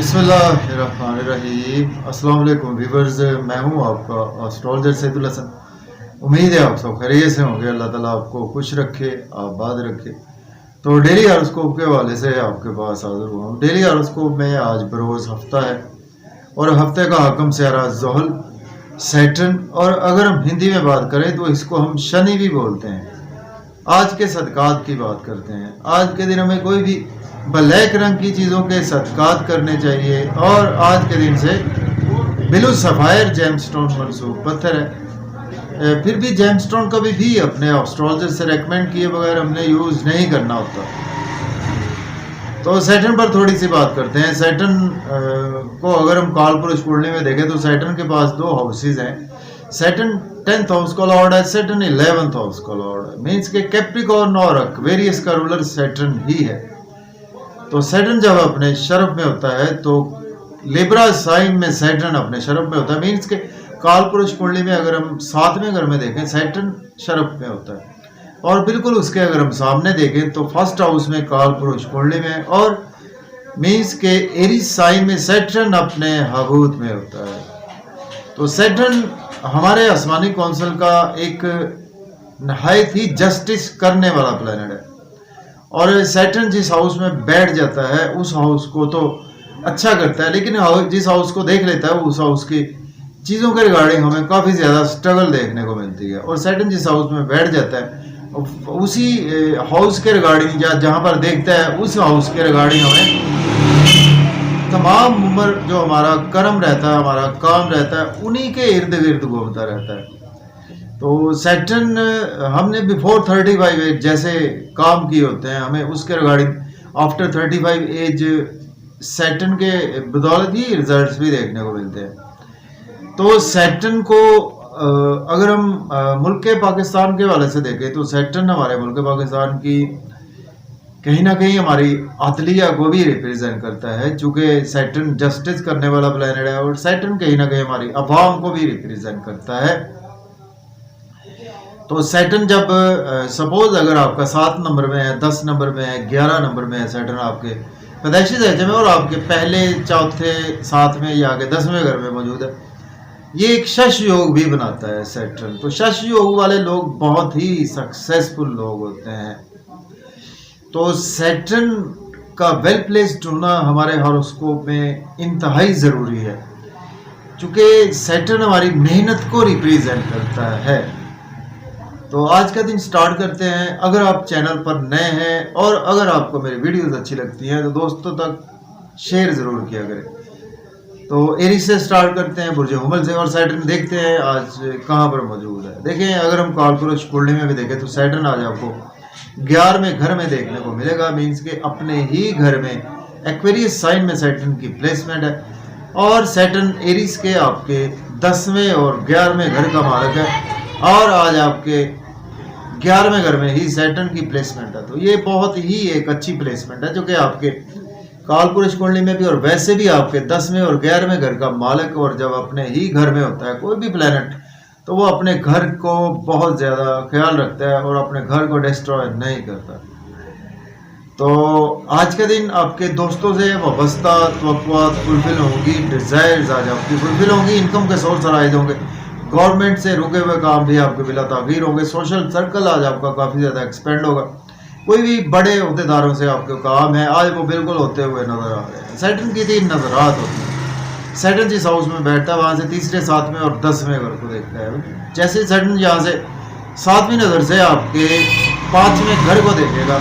बिस्मिल्लाहिर्रहमानिर्रहीम। अस्सलाम वालेकुम व्यूअर्स, मैं हूं आपका एस्ट्रोलॉजर सैदुल हसन। उम्मीद है आप सब खैरियत से होंगे। अल्लाह ताला आपको खुश रखे, आबाद रखे। तो डेली हॉरोस्कोप के हवाले से आपके पास हाजिर हुआ हूँ। डेली हॉरोस्कोप में आज बरोज़ हफ्ता है और हफ्ते का हाकम स्यारा ज़ुहल, सैटर्न, और अगर हम हिंदी में बात करें तो इसको हम शनि भी बोलते हैं। आज के सदकात की बात करते हैं। आज के दिन हमें कोई भी ब्लैक रंग की चीज़ों के सदकात करने चाहिए और आज के दिन से ब्लू सफ़ायर जेमस्टोन मनसूब पत्थर है। फिर भी जेमस्टोन कभी भी अपने एस्ट्रोलॉजर से रेकमेंड किए बगैर हमने यूज़ नहीं करना होता। तो सैटर्न पर थोड़ी सी बात करते हैं। सैटर्न को अगर हम कालपुरुष कुंडली में देखें तो सैटर्न के पास दो हाउसेज हैं। सैटर्न 10th हाउस का लॉर्ड है, सैटर्न 11th हाउस का लॉर्ड है। मीन्स के कैप्रिकॉर्न और एक्वेरियस का रूलर सैटर्न ही है। तो सैटर्न जब अपने शरफ में होता है तो लिब्रा साइन में सैटर्न अपने शरफ में होता है। मीन्स के कालपुरुष कुंडली में अगर हम 7वें घर में देखें सैटर्न शरफ में होता है, और बिल्कुल उसके अगर हम सामने देखें तो फर्स्ट हाउस में कालपुरुष कुंडली में, और मीन्स के एरीज साइन में सैटर्न अपने हबूत में होता है। तो सैटर्न हमारे आसमानी कौंसिल का एक नहायत ही जस्टिस करने वाला प्लैनेट है, और सैटर्न जिस हाउस में बैठ जाता है उस हाउस को तो अच्छा करता है, लेकिन जिस हाउस को देख लेता है उस हाउस की चीज़ों के रिगार्डिंग हमें काफ़ी ज़्यादा स्ट्रगल देखने को मिलती है। और सैटर्न जिस हाउस में बैठ जाता है उसी हाउस के रिगार्डिंग या जहाँ पर देखता है उस हाउस के रिगार्डिंग हमें तमाम उम्र जो हमारा कर्म रहता है, हमारा काम रहता है, उन्हीं के इर्द गिर्द घूमता रहता है। तो सैटर्न हमने बिफोर 35 एज जैसे काम किए होते हैं, हमें उसके रिगार्डिंग आफ्टर 35 एज सैटर्न के बदौलत ही रिजल्ट्स भी देखने को मिलते हैं। तो सैटर्न को अगर हम मुल्क पाकिस्तान के हवाले से देखें तो सैटर्न हमारे मुल्क पाकिस्तान की कहीं ना कहीं हमारी अदलिया को भी रिप्रेजेंट करता है, चूँकि सैटर्न जस्टिस करने वाला प्लैनेट है, और सैटर्न कहीं ना कहीं हमारी अवाम को भी रिप्रेजेंट करता है। तो सैटर्न जब सपोज अगर आपका 7 नंबर में है, 10 नंबर में है, 11 नंबर में है सैटर्न आपके पैदाइशी दर्जे में और आपके पहले, चौथे, 7वें या आगे 10वें घर में मौजूद है, ये एक शश योग भी बनाता है सैटर्न। तो शश योग वाले लोग बहुत ही सक्सेसफुल लोग होते हैं। तो सैटर्न का वेल प्लेस्ड होना हमारे हॉरोस्कोप में इंतहाई ज़रूरी है, क्योंकि सैटर्न हमारी मेहनत को रिप्रेजेंट करता है। तो आज का दिन स्टार्ट करते हैं। अगर आप चैनल पर नए हैं और अगर आपको मेरी वीडियोस अच्छी लगती हैं तो दोस्तों तक शेयर ज़रूर किया करें। तो एरीज से स्टार्ट करते हैं, बुर्ज हुमल से, और सैटर्न देखते हैं आज कहाँ पर मौजूद है। देखें, अगर हम कालपुरुष कुंडली में भी देखें तो सैटर्न आज आपको 11वें घर में देखने को मिलेगा। मीन्स के अपने ही घर में एक्वेरियस साइन में सैटर्न की प्लेसमेंट है, और सैटर्न एरीज के आपके 10वें और 11वें घर का मालिक है, और आज आपके 11वें घर में ही सैटर्न की प्लेसमेंट है। तो ये बहुत ही एक अच्छी प्लेसमेंट है, जो कि आपके कालपुरुष कुंडली में भी और वैसे भी आपके 10वें और 11वें घर का मालिक, और जब अपने ही घर में होता है कोई भी प्लैनेट तो वो अपने घर को बहुत ज़्यादा ख्याल रखता है और अपने घर को डिस्ट्रॉय नहीं करता। तो आज के दिन आपके दोस्तों से वाबस्ता तवक्कुआत फुलफिल होंगी, डिज़ायर्स आज आपकी फुलफिल होंगी, इनकम के सोर्स राइज होंगे, गवर्नमेंट से रुके हुए काम भी आपके बिला ताखीर होंगे, सोशल सर्कल आज आपका काफ़ी ज़्यादा एक्सपेंड होगा, कोई भी बड़े अहदेदारों से आपके काम है आज वो बिल्कुल होते हुए नजर आ रहे हैं। सैटर्न की 3 नजरात होती हैं। सैटर्न जिस हाउस में बैठता है वहाँ से तीसरे, 7वें और 10वें घर को देखता है। जैसे सैटर्न यहाँ से 7वीं नज़र से आपके 5वें घर को देखेगा,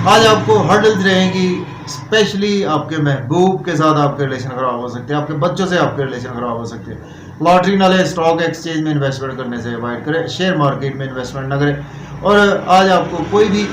आज आपको हर्डल्स रहेंगी, स्पेशली आपके महबूब के साथ आपके रिलेशन खराब हो सकते हैं, आपके बच्चों से आपके रिलेशन खराब हो सकते हैं। लॉटरी ना लें, स्टॉक एक्सचेंज में इन्वेस्टमेंट करने से अवॉइड करें, शेयर मार्केट में इन्वेस्टमेंट ना करें, और आज आपको कोई भी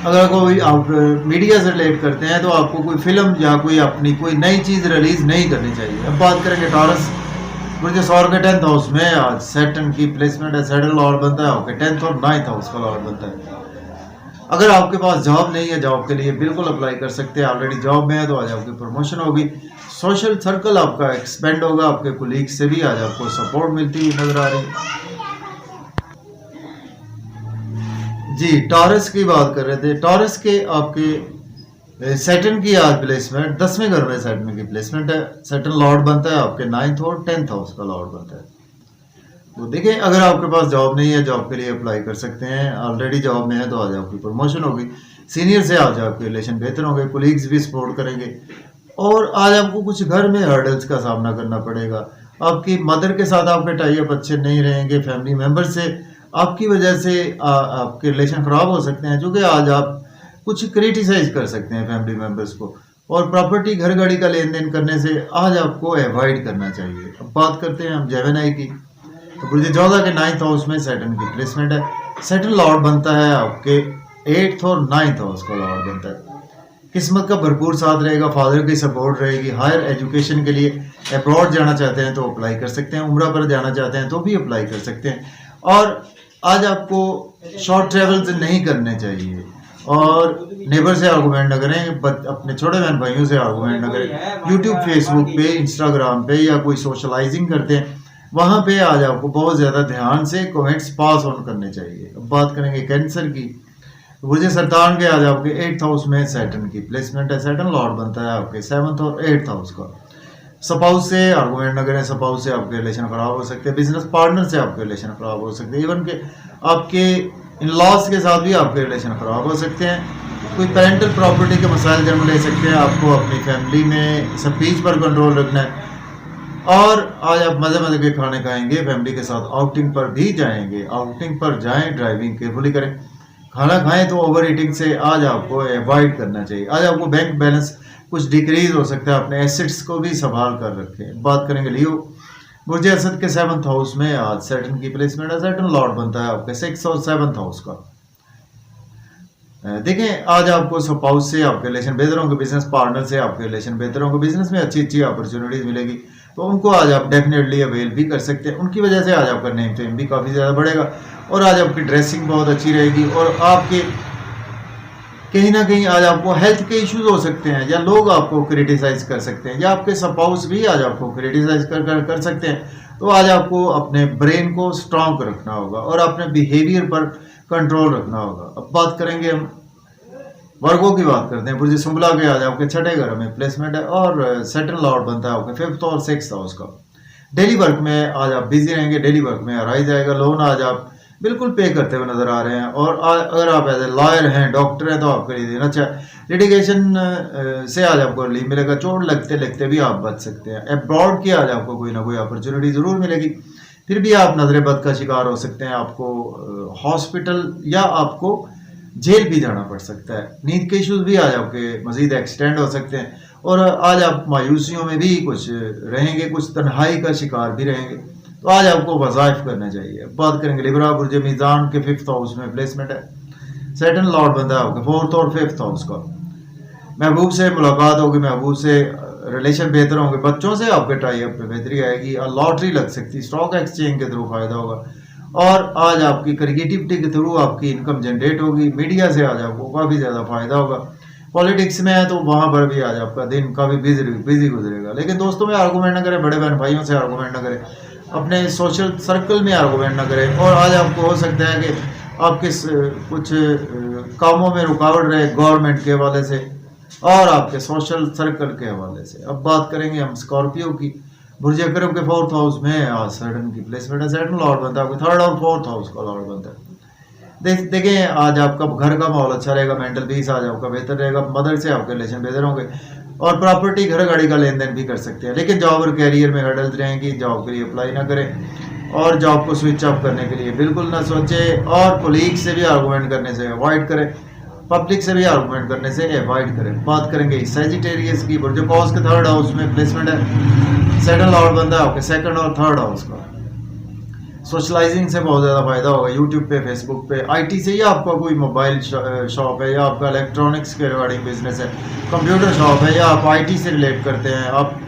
अगर कोई आप मीडिया से रिलेट करते हैं तो आपको कोई फिल्म या कोई अपनी कोई नई चीज़ रिलीज़ नहीं करनी चाहिए। अब बात करेंगे टॉरस, बुर्ज सौर के 10th हाउस में आज सैटर्न की प्लेसमेंट है। सैटर्न लॉर्ड बनता है आपके 10th और 9th हाउस का लॉर्ड बनता है। अगर आपके पास जॉब नहीं है, जॉब के लिए बिल्कुल अप्लाई कर सकते हैं। ऑलरेडी जॉब में है तो आज आपकी प्रमोशन होगी, सोशल सर्कल आपका एक्सपेंड होगा, आपके कोलीग से भी आज आपको सपोर्ट मिलती हुई नजर आ रही है। जी, टॉरस की बात कर रहे थे। टॉरस के आपके सैटर्न की आज प्लेसमेंट 10वें घर में सैटर्न की प्लेसमेंट है। सैटर्न लॉर्ड बनता है आपके 9th और 10th हाउस का लॉर्ड बनता है। तो देखिए, अगर आपके पास जॉब नहीं है, जॉब के लिए अप्लाई कर सकते हैं। ऑलरेडी जॉब में है तो आज आपकी प्रमोशन होगी, सीनियर से आज आपके रिलेशन बेहतर होंगे, कोलीग्स भी सपोर्ट करेंगे। और आज आपको कुछ घर में हर्डल्स का सामना करना पड़ेगा। आपकी मदर के साथ आपके टाई अप अच्छे नहीं रहेंगे, फैमिली मेंबर से आपकी वजह से आपके रिलेशन खराब हो सकते हैं, जो कि आज आप कुछ क्रिटिसाइज कर सकते हैं फैमिली मेंबर्स को। और प्रॉपर्टी घर गाड़ी का लेन देन करने से आज आपको अवॉइड करना चाहिए। अब बात करते हैं हम जेमिनी की। तो बुर्ज जोधा के 9th हाउस में सैटर्न की प्लेसमेंट है। सैटर्न लॉर्ड बनता है आपके 8th और 9th हाउस का लॉर्ड बनता है। किस्मत का भरपूर साथ रहेगा, फादर की सपोर्ट रहेगी। हायर एजुकेशन के लिए अब्रॉड जाना चाहते हैं तो अप्लाई कर सकते हैं, उम्रा पर जाना चाहते हैं तो भी अप्लाई कर सकते हैं। और आज आपको शॉर्ट ट्रेवल्स नहीं करने चाहिए, और नेबर से आर्गूमेंट न करें, अपने छोटे बहन भाइयों से आर्गूमेंट न करें। यूट्यूब, फेसबुक पे, इंस्टाग्राम पे या कोई सोशलाइजिंग करते हैं, वहाँ पे आज आपको बहुत ज़्यादा ध्यान से कमेंट्स पास ऑन करने चाहिए। अब बात करेंगे कैंसर की। बुर्ज सरतान के आज आपके 8th हाउस में सैटर्न की प्लेसमेंट है। सैटर्न लॉर्ड बनता है आपके 7th और 8th हाउस का। स्पाउस से आर्गूमेंट न करें, स्पाउस से आपके रिलेशन खराब हो सकते हैं, बिजनेस पार्टनर से आपके रिलेशन खराब हो सकते हैं, इवन के आपके इन लॉज के साथ भी आपके रिलेशन खराब हो सकते हैं। कोई पेरेंटल प्रॉपर्टी के मसाइल जन्म ले सकते हैं। आपको अपनी फैमिली में स्पीच पर कंट्रोल रखना है। और आज आप मज़े मज़े के खाने खाएंगे, फैमिली के साथ आउटिंग पर भी जाएंगे। आउटिंग पर जाएं, ड्राइविंग केयरफुली करें, खाना खाएं तो ओवर ईटिंग से आज आपको अवॉइड करना चाहिए। आज आपको बैंक बैलेंस कुछ डिक्रीज हो सकता है, अपने एसेट्स को भी संभाल कर रखें। बात करेंगे लियो। बुर्ज असद के 7th हाउस में आज सैटर्न की प्लेसमेंट है। सैटर्न लॉर्ड बनता है आपके 6th और 7th हाउस का। देखें, आज आपको स्पाउस से आपके रिलेशन बेहतर होंगे, बिजनेस पार्टनर से आपके रिलेशन बेहतर होंगे, बिजनेस में अच्छी अच्छी अपॉर्चुनिटीज मिलेगी, तो उनको आज आप डेफिनेटली अवेल भी कर सकते हैं। उनकी वजह से आज आपका नेम फेम भी काफ़ी ज़्यादा बढ़ेगा, और आज आपकी ड्रेसिंग बहुत अच्छी रहेगी। और आपके कहीं ना कहीं आज आपको हेल्थ के इश्यूज हो सकते हैं, या लोग आपको क्रिटिसाइज कर सकते हैं, या आपके स्पाउस भी आज आपको क्रिटिसाइज कर सकते हैं। तो आज आपको अपने ब्रेन को स्ट्रांग रखना होगा और अपने बिहेवियर पर कंट्रोल रखना होगा। अब बात करेंगे हम वर्गों की, बात करते हैं। बुर्ज सुंबला के आज आपके 6ठे घर में प्लेसमेंट है, और सैटर्न लॉर्ड बनता है आपके 5th और 6th हाउस का। डेली वर्क में आज आप बिजी रहेंगे, डेली वर्क में राइज आएगा। लोन आज आप बिल्कुल पे करते हुए नजर आ रहे हैं। और अगर आप एज ए लॉयर हैं, डॉक्टर हैं, तो आपके लिए देना चाहिए। लिटिगेशन से आज आपको रिलीफ मिलेगा, चोट लगते लगते भी आप बच सकते हैं। अब्रॉड की आज आपको कोई ना कोई अपॉर्चुनिटी जरूर मिलेगी, फिर भी आप नजर बद का शिकार हो सकते हैं। आपको हॉस्पिटल या आपको जेल भी जाना पड़ सकता है। नींद के इश्यूज भी आज आपके मजीद एक्सटेंड हो सकते हैं, और आज आप मायूसियों में भी कुछ रहेंगे, कुछ तन्हाई का शिकार भी रहेंगे, तो आज आपको वज़ाइफ करना चाहिए। बात करेंगे लिब्रा। बुर्ज मीज़ान के 5th हाउस में प्लेसमेंट है। सैटर्न लॉर्ड बनता है आपके 4th और 5th हाउस का। महबूब से मुलाकात होगी, महबूब से रिलेशन बेहतर होंगे, बच्चों से आपके टाई अप पे बेहतरी आएगी, और लॉटरी लग सकती है, स्टॉक एक्सचेंज के थ्रू फायदा होगा। और आज आपकी क्रिएटिविटी के थ्रू आपकी इनकम जनरेट होगी। मीडिया से आज आपको काफ़ी ज़्यादा फायदा होगा। पॉलिटिक्स में है तो वहाँ पर भी आज आपका दिन काफ़ी बिजी गुजरेगा। लेकिन दोस्तों में आर्गूमेंट ना करें, बड़े बहन भाइयों से आर्गूमेंट ना करें, अपने सोशल सर्कल में आर्गूमेंट ना करें। और आज आपको हो सकता है कि आपके कुछ कामों में रुकावट रहे गवर्नमेंट के हवाले से और आपके सोशल सर्कल के हवाले से। अब बात करेंगे हम स्कॉर्पियो की। बुर्ज अकरम के 4th हाउस में आज सैटर्न की प्लेसमेंट है। सैटर्न लॉर्ड बनता है आपके 3rd और 4th हाउस का लॉर्ड बनता है। देखें, आज आपका घर का माहौल अच्छा रहेगा, मेंटल पीस आज आपका बेहतर रहेगा, मदर से आपके रिलेशन बेहतर होंगे, और प्रॉपर्टी घर गाड़ी का लेन देन भी कर सकते हैं। लेकिन जॉब और कैरियर में हर्डल्स रहेंगी, जॉब के लिए अप्लाई ना करें, और जॉब को स्विच ऑफ करने के लिए बिल्कुल ना सोचें, और कोलीग से भी आर्गूमेंट करने से अवॉइड करें, पब्लिक से भी आर्गूमेंट करने से अवॉइड करें। बात करेंगे सैजिटेरियस की। बुर्ज कॉस के 3rd हाउस में प्लेसमेंट है। सैटर्न लॉर्ड बनता है आपके 2nd और 3rd हाउस का। सोशलाइजिंग से बहुत ज़्यादा फायदा होगा, यूट्यूब पे, फेसबुक पे, आईटी से, या आपका कोई मोबाइल शॉप है, या आपका इलेक्ट्रॉनिक्स के रिगार्डिंग बिजनेस है, कंप्यूटर शॉप है, या आप आईटी से रिलेट करते हैं, आप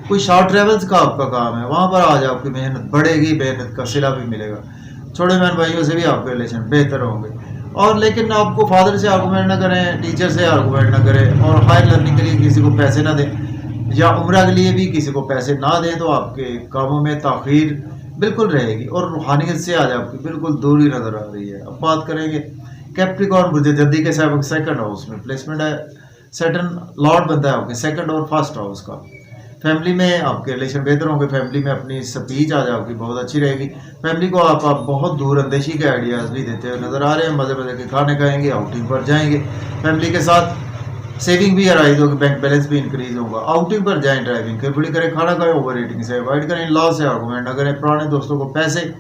कोई शॉर्ट ट्रेवल्स का आपका काम है, वहाँ पर आज आपकी मेहनत बढ़ेगी, मेहनत का सिला भी मिलेगा। छोटे बहन भाइयों से भी आपके रिलेशन बेहतर होंगे। और लेकिन आपको फादर से आर्गूमेंट ना करें, टीचर से आर्गूमेंट ना करें, और हायर लर्निंग के लिए किसी को पैसे ना दें, या उम्रा के लिए भी किसी को पैसे ना दें, तो आपके कामों में ताख़ीर बिल्कुल रहेगी, और रूहानियत से आज आपकी बिल्कुल दूरी नजर आ रही है। अब बात करेंगे कैप्रिकॉर्न। बुर्ज जद्दी के 2nd हाउस में प्लेसमेंट है। सैटर्न लॉर्ड बनता है आपके सेकंड और फर्स्ट हाउस का। फैमिली में आपके रिलेशन बेहतर होंगे, फैमिली में अपनी स्पीच आज आपकी बहुत अच्छी रहेगी। फैमिली को आप बहुत दूर अंदेशी के आइडियाज़ भी देते हुए नज़र आ रहे हैं। मज़े मज़े के खाने खाएंगे, आउटिंग पर जाएंगे, फैमिली के साथ सेविंग भी अराइज होगी, बैंक बैलेंस भी इंक्रीज होगा। आउटिंग पर जाएं, ड्राइविंग केयरफुली करें, खाना खाएं, ओवर ईटिंग से अवॉइड करें, लॉ से आर्गूमेंट न करें, पुराने दोस्तों को पैसे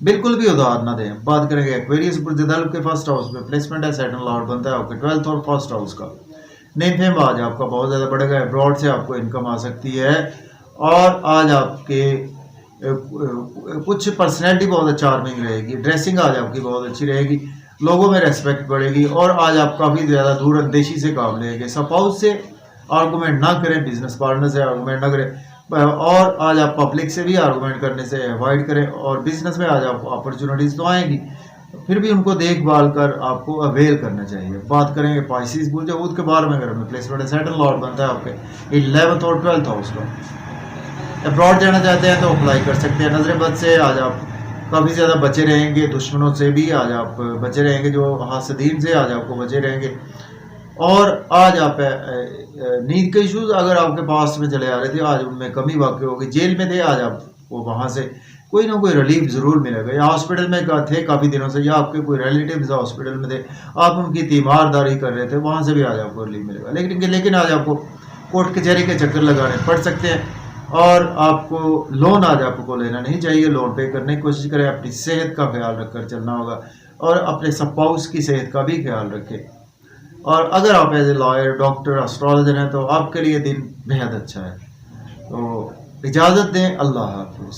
बिल्कुल भी उधार ना दें। बात करेंगे एक्वेरियस बुर्ज के फर्स्ट हाउस में प्लेसमेंट है, सैटर्न लॉर्ड बनता है आपके 12th और फर्स्ट हाउस का। नेम फेम आज आपका बहुत ज़्यादा बढ़ेगा, अब्रॉड से आपको इनकम आ सकती है और आज आपके कुछ पर्सनैलिटी बहुत चार्मिंग रहेगी, ड्रेसिंग आज आपकी बहुत अच्छी रहेगी, लोगों में रेस्पेक्ट बढ़ेगी और आज आप काफ़ी ज़्यादा दूर अंदेशी से काम लेंगे। स्पाउस से आर्गूमेंट ना करें, बिजनेस पार्टनर से आर्गूमेंट ना करें और आज आप पब्लिक से भी आर्गूमेंट करने से अवॉइड करें। और बिजनेस में आज आपको अपॉर्चुनिटीज़ तो आएंगी, फिर भी उनको देखभाल कर आपको अवेल करना चाहिए। बात करेंगे पाइसिस बुर्ज के बारे में, घर में प्लेसमेंट है, सैटर्न लॉर्ड बनता है आपके 11th और 12th हाउस का। अब्रॉड जाना चाहते हैं तो अप्लाई कर सकते हैं। नजर बद से आज आप काफ़ी ज़्यादा बचे रहेंगे, दुश्मनों से भी आज आप बचे रहेंगे, जो हासदीन से आज आपको बचे रहेंगे। और आज आप नींद के इशूज़ अगर आपके पास में चले आ रहे थे, आज उनमें कमी वाक़ई होगी। जेल में थे, आज आपको वहाँ से कोई ना कोई रिलीफ ज़रूर मिलेगा, या हॉस्पिटल में थे काफ़ी दिनों से, या आपके कोई रिलेटिव्स हॉस्पिटल में थे, आप उनकी तीमारदारी कर रहे थे, वहाँ से भी आज आपको रिलीफ मिलेगा। लेकिन आज आपको कोर्ट कचहरी के चक्कर लगाने पड़ सकते हैं और आपको लोन आज आपको लेना नहीं चाहिए। लोन पे करने की कोशिश करें, अपनी सेहत का ख्याल रखकर चलना होगा और अपने स्पाउस की सेहत का भी ख्याल रखें। और अगर आप as a lawyer, doctor, astrologer हैं तो आपके लिए दिन बेहद अच्छा है। तो इजाज़त दें, अल्लाह हाफ़िज़।